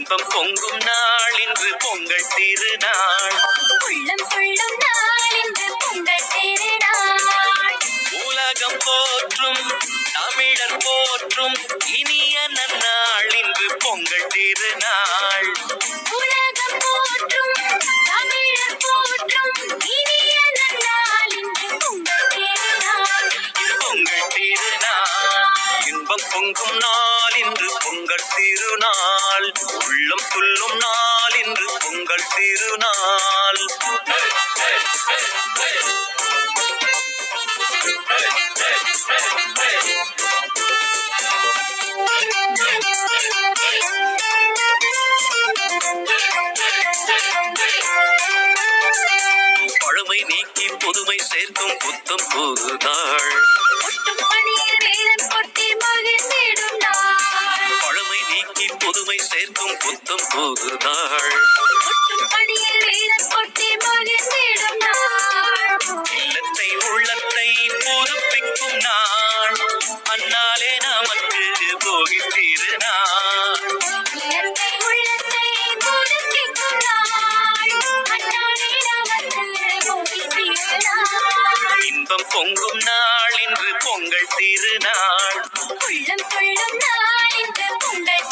இன்பம் பொங்கும் நாள் இன்று பொங்கல் திருநாள். உள்ளம் கொள்ளும் நாள் இன்று பொங்கல் திருநாள். உலகம் போற்றும் தமிழர் போற்றும் இனிய நன்னாள் இன்று பொங்கல் திருநாள். உலகம் போற்றும் தமிழர் போற்றும் இனிய நன்னாள் இன்று பொங்கல் திருநாள். இது பொங்கல் திருநாள். இன்பம் பொங்கும் நாள் இன்று பொங்கல் திருநாள். உள்ளம் துள்ளும் நாள் இன்று பொங்கல் திருநாள். பழமை நீக்கி புதுமை சேர்க்கும் புத்தம் புது நாள். ஒட்டும் பணியில் வேலன் கொட்டி மகிழ்ந்திடும் நாள். பழமை நீக்கி புதுமை சேர்க்கும் புத்தம் புது நாள். ஒட்டும் பணியில் வேலன் கொட்டி மகிழ்ந்திடும் நாள். இல்லத்தை உள்ளத்தை புதுப்பிக்கும் நாள். அந்நாளே நமக்கு போகி திருநாள். இல்லத்தை உள்ளத்தை புதுப்பிக்கும் நாள். அந்நாளே நமக்கு போகி திருநாள். இன்பம் பொங்கும் நாள் இன்று பொங்கல் திருநாள். உள்ளம் கொள்ளும் நாள் இன்று பொங்கல்